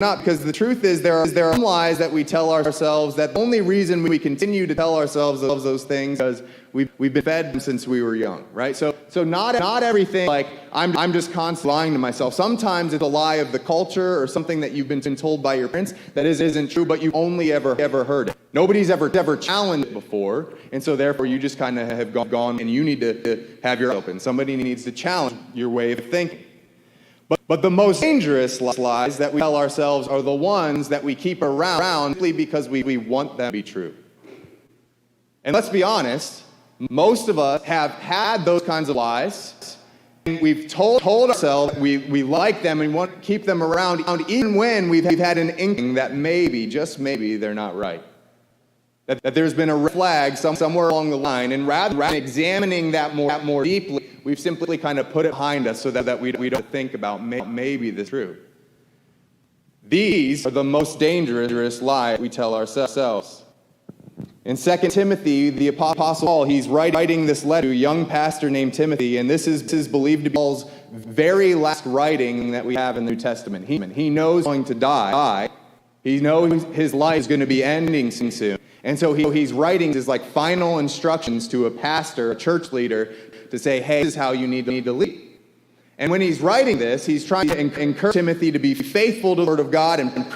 not, because the truth is there are some lies that we tell ourselves that the only reason we continue to tell ourselves those things is we've been fed them since we were young, right? So not everything, like I'm just constantly lying to myself. Sometimes it's a lie of the culture or something that you've been told by your parents that isn't true, but you only ever heard it. Nobody's ever challenged it before, and so therefore you just kind of have gone and you need to have your open. Somebody needs to challenge your way of thinking. But the most dangerous lies that we tell ourselves are the ones that we keep around simply because we want them to be true. And let's be honest, most of us have had those kinds of lies. And we've told ourselves we like them and we want to keep them around even when we've had an inkling that maybe, just maybe, they're not right. That there's been a red flag somewhere along the line, and rather than examining that more deeply, we've simply kind of put it behind us so that we don't think about maybe this is true. These are the most dangerous lies we tell ourselves. In 2 Timothy, the Apostle Paul, he's writing this letter to a young pastor named Timothy, and this is believed to be Paul's very last writing that we have in the New Testament. He knows he's going to die. He knows his life is going to be ending soon. And so he's writing his final instructions to a pastor, a church leader, to say, hey, this is how you need to lead. And when he's writing this, he's trying to encourage Timothy to be faithful to the Word of God and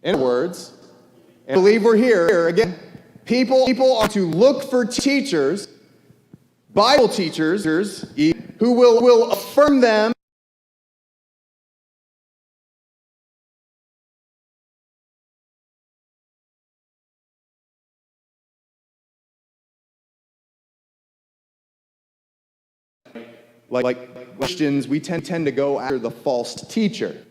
in other words, and I believe we're here again, people are to look for teachers, Bible teachers, who will affirm them like Christians. We tend to go after the false teacher.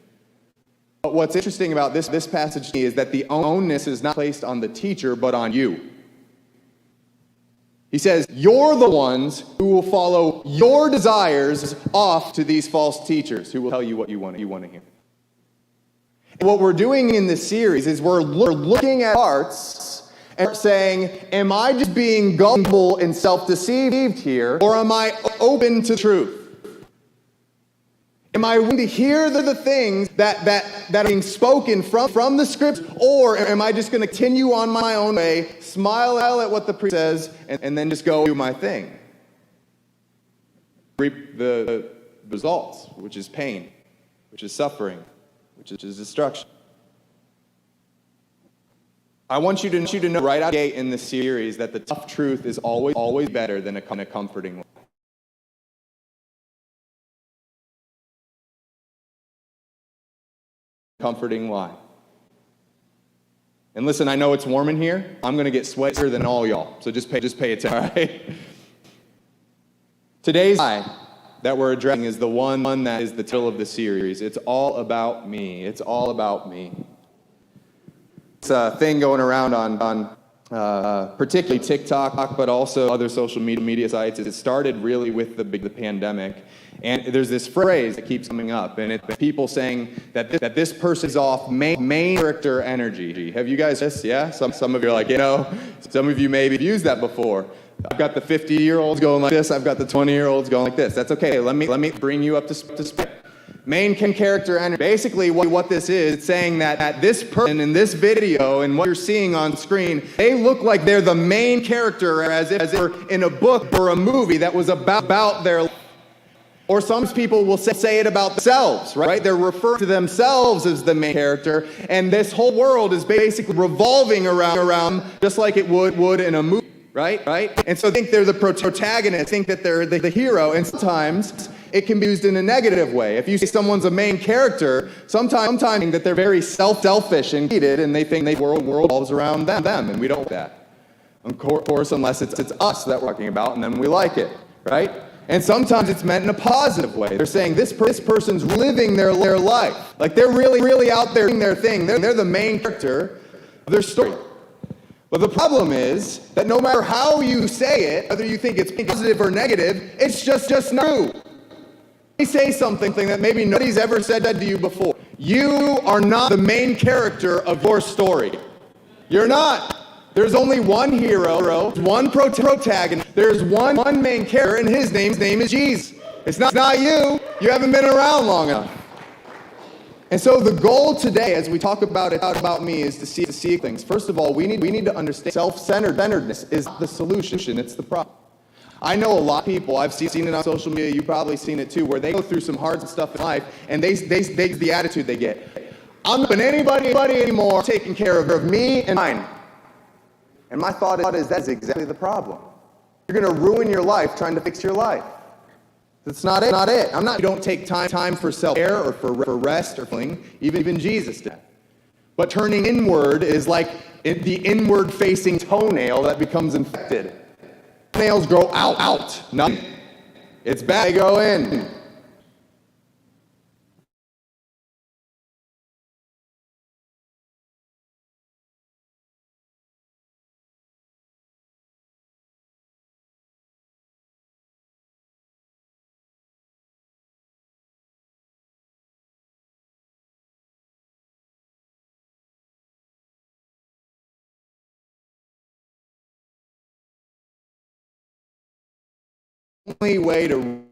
But what's interesting about this passage is that the onus is not placed on the teacher, but on you. He says, you're the ones who will follow your desires off to these false teachers who will tell you what you want to hear. And what we're doing in this series is we're looking at hearts and saying, am I just being gullible and self-deceived here, or am I open to truth? Am I willing to hear the things that are being spoken from the scripts, or am I just going to continue on my own way, smile at what the priest says, and then just go do my thing? Reap the results, which is pain, which is suffering, which is destruction. I want you to know right out of the gate in this series that the tough truth is always better than a comforting one. Comforting lie. And listen, I know it's warm in here. I'm going to get sweatier than all y'all, so just pay attention, all right? Today's lie that we're addressing is the one that is the title of the series. It's all about me. It's all about me. It's a thing going around on particularly TikTok, but also other social media sites. It started really with the pandemic. And there's this phrase that keeps coming up, and it's people saying that this person is off main character energy. Have you guys this? Yeah? Some of you are like, some of you maybe have used that before. I've got the 50-year-olds going like this. I've got the 20-year-olds going like this. That's okay. Let me bring you up to speed. Main character energy. Basically, what this is, it's saying that this person in this video and what you're seeing on screen, they look like they're the main character as if they were in a book or a movie that was about their life. Or some people will say it about themselves, right? They're referring to themselves as the main character, and this whole world is basically revolving around just like it would in a movie, right? And so they think they're the protagonist, think that they're the hero, and sometimes it can be used in a negative way. If you say someone's a main character, sometimes that they're very selfish and heated, and they think the world revolves around them, and we don't want that. Of course, unless it's us that we're talking about, and then we like it, right? And sometimes it's meant in a positive way. They're saying this person's living their life. Like they're really out there doing their thing. They're the main character of their story. But the problem is that no matter how you say it, whether you think it's positive or negative, it's just not true. They say something that maybe nobody's ever said to you before. You are not the main character of your story. You're not. There's only one hero, one protagonist. There's one main character, and his name is Jesus. It's not you. You haven't been around long enough. And so the goal today, as we talk about me, is to see things. First of all, we need to understand self-centeredness is the solution. It's the problem. I know a lot of people, I've seen it on social media, you've probably seen it too, where they go through some hard stuff in life, and they the attitude they get. I'm not anybody anymore taking care of me and mine. And my thought is that's exactly the problem. You're going to ruin your life trying to fix your life. That's not it. You don't take time for self-care or for rest or feeling. Even Jesus did. But turning inward is like the inward-facing toenail that becomes infected. Nails grow out. Nothing. It's bad. They go in. The only way to